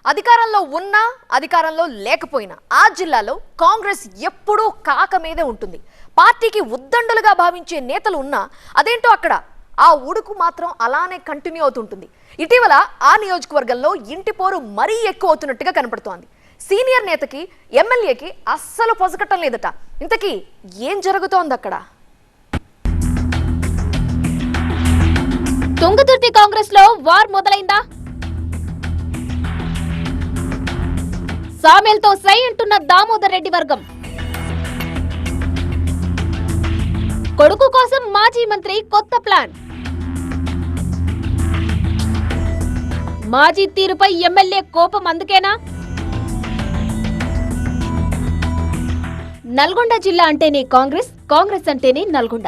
అధికారంలో ఉన్నా అధికారంలో లేకపోయినా ఆ జిల్లాలో కాంగ్రెస్ ఎప్పుడూ కాక మీదే ఉంటుంది. పార్టీకి ఉద్దండులుగా భావించే నేతలు ఉన్నా అదేంటో అక్కడ ఆ ఉడుకు మాత్రం అలానే కంటిన్యూ అవుతుంటుంది. ఇటీవల ఆ నియోజకవర్గంలో ఇంటి పోరు మరీ ఎక్కువ అవుతున్నట్టుగా కనపడుతోంది. సీనియర్ నేతకి ఎమ్మెల్యేకి అస్సలు పొసగటం లేదట. ఇంతకీ ఏం జరుగుతోంది అక్కడ? తుంగతుర్తి కాంగ్రెస్ లో వార్ మొదలైందా? సామేల్తో సై అంటున్న దామోదర్ రెడ్డి వర్గం. కొడుకు కోసం మాజీ మంత్రి కొత్త ప్లాన్. మాజీ తీరుపై ఎమ్మెల్యే కోపం అందుకేనా? నల్గొండ జిల్లా అంటేనే కాంగ్రెస్, కాంగ్రెస్ అంటేనే నల్గొండ.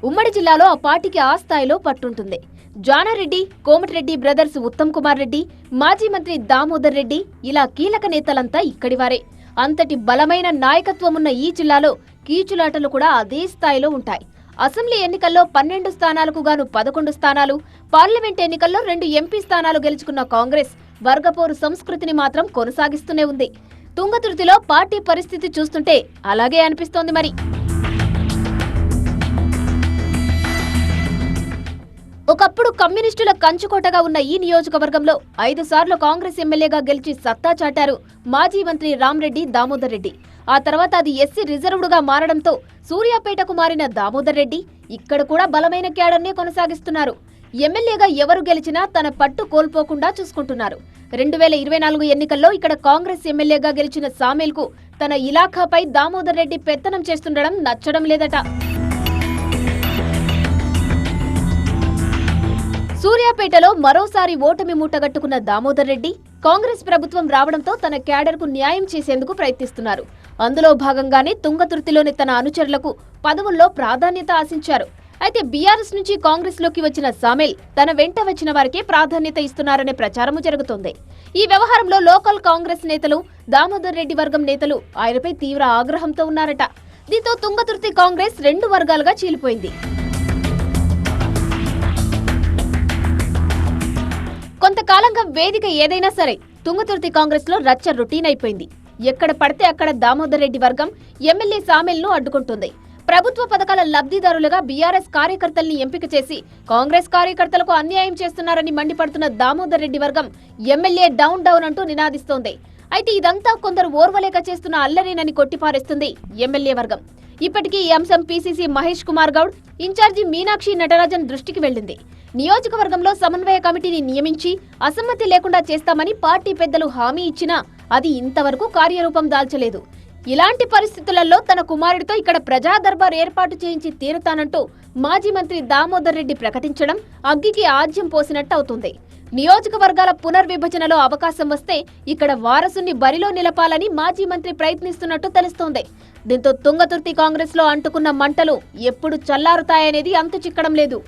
ఉమ్మడి జిల్లాలో ఆ పార్టీకి ఆ స్థాయిలో పట్టుంటుంది. జానారెడ్డి, కోమటిరెడ్డి బ్రదర్స్ ఉత్తమ్ కుమార్ రెడ్డి, మాజీ మంత్రి దామోదర్ రెడ్డి ఇలా కీలక నేతలంతా ఇక్కడివారే. అంతటి బలమైన నాయకత్వం ఉన్న ఈ జిల్లాలో కీచులాటలు కూడా అదే స్థాయిలో ఉంటాయి. అసెంబ్లీ ఎన్నికల్లో 12 స్థానాలకు గాను 11 స్థానాలు, పార్లమెంట్ ఎన్నికల్లో 2 ఎంపీ స్థానాలు గెలుచుకున్న కాంగ్రెస్ వర్గపోరు సంస్కృతిని మాత్రం కొనసాగిస్తూనే ఉంది. తుంగతుర్తిలో పార్టీ పరిస్థితి చూస్తుంటే అలాగే అనిపిస్తోంది మరి. ఒకప్పుడు కమ్యూనిస్టుల కంచుకోటగా ఉన్న ఈ నియోజకవర్గంలో 5 సార్లు కాంగ్రెస్ ఎమ్మెల్యేగా గెలిచి సత్తా చాటారు మాజీ మంత్రి రామ్రెడ్డి దామోదర్ రెడ్డి. ఆ తర్వాత అది ఎస్సీ రిజర్వ్డ్గా మారడంతో సూర్యాపేటకు మారిన దామోదర్ రెడ్డి ఇక్కడ కూడా బలమైన క్యాడర్నే కొనసాగిస్తున్నారు. ఎమ్మెల్యేగా ఎవరు గెలిచినా తన పట్టు కోల్పోకుండా చూసుకుంటున్నారు. 2024 ఎన్నికల్లో ఇక్కడ కాంగ్రెస్ ఎమ్మెల్యేగా గెలిచిన సామేల్కు తన ఇలాఖాపై దామోదర్ రెడ్డి పెత్తనం చేస్తుండడం నచ్చడం లేదట. సూర్యాపేటలో మరోసారి ఓటమి మూటగట్టుకున్న దామోదర్ రెడ్డి కాంగ్రెస్ ప్రభుత్వం రావడంతో తన క్యాడర్కు న్యాయం చేసేందుకు ప్రయత్నిస్తున్నారు. అందులో భాగంగానే తుంగతుర్తిలోని తన అనుచరులకు పదవుల్లో ప్రాధాన్యత ఆశించారు. అయితే బీఆర్ఎస్ నుంచి కాంగ్రెస్ లోకి వచ్చిన సామేల్ తన వెంట వచ్చిన వారికే ప్రాధాన్యత ఇస్తున్నారనే ప్రచారము జరుగుతోంది. ఈ వ్యవహారంలో లోకల్ కాంగ్రెస్ నేతలు, దామోదర్ రెడ్డి వర్గం నేతలు ఆయనపై తీవ్ర ఆగ్రహంతో ఉన్నారట. దీంతో తుంగతుర్తి కాంగ్రెస్ 2 వర్గాలుగా చీలిపోయింది. కొంతకాలంగా వేదిక ఏదైనా సరే తుంగతుర్తి కాంగ్రెస్ లో రచ్చ రొటీన్ అయిపోయింది. ఎక్కడ పడితే అక్కడ దామోదర్ రెడ్డి వర్గం ఎమ్మెల్యే సామేల్ ను అడ్డుకుంటుంది. ప్రభుత్వ పథకాల లబ్ధిదారులుగా బీఆర్ఎస్ కార్యకర్తల్ని ఎంపిక చేసి కాంగ్రెస్ కార్యకర్తలకు అన్యాయం చేస్తున్నారని మండిపడుతున్న దామోదర్ రెడ్డి వర్గం ఎమ్మెల్యే డౌన్ డౌన్ అంటూ నినాదిస్తోంది. అయితే ఇదంతా కొందరు ఓర్వలేక చేస్తున్న అల్లరేనని కొట్టిపారేస్తుంది ఎమ్మెల్యే వర్గం. ఇప్పటికీ ఈ అంశం పీసీసీ మహేష్ కుమార్ గౌడ్, ఇన్ఛార్జి మీనాక్షి నటరాజన్ దృష్టికి వెళ్లింది. నియోజకవర్గంలో సమన్వయ కమిటీని నియమించి అసమ్మతి లేకుండా చేస్తామని పార్టీ పెద్దలు హామీ ఇచ్చినా అది ఇంతవరకు కార్యరూపం దాల్చలేదు. ఇలాంటి పరిస్థితులలో తన కుమారుడితో ఇక్కడ ప్రజా దర్బార్ ఏర్పాటు చేయించి తీరుతానంటూ మాజీ మంత్రి దామోదర్ రెడ్డి ప్రకటించడం అగ్గికి ఆజ్యం పోసినట్టు అవుతుంది. నియోజకవర్గాల పునర్విభజనలో అవకాశం వస్తే ఇక్కడ వారసుని బరిలో నిలపాలని మాజీ మంత్రి ప్రయత్నిస్తున్నట్టు తెలుస్తోంది. దీంతో తుంగతుర్తి కాంగ్రెస్ లో అంటుకున్న మంటలు ఎప్పుడు చల్లారుతాయనేది అంతు చిక్కడం లేదు.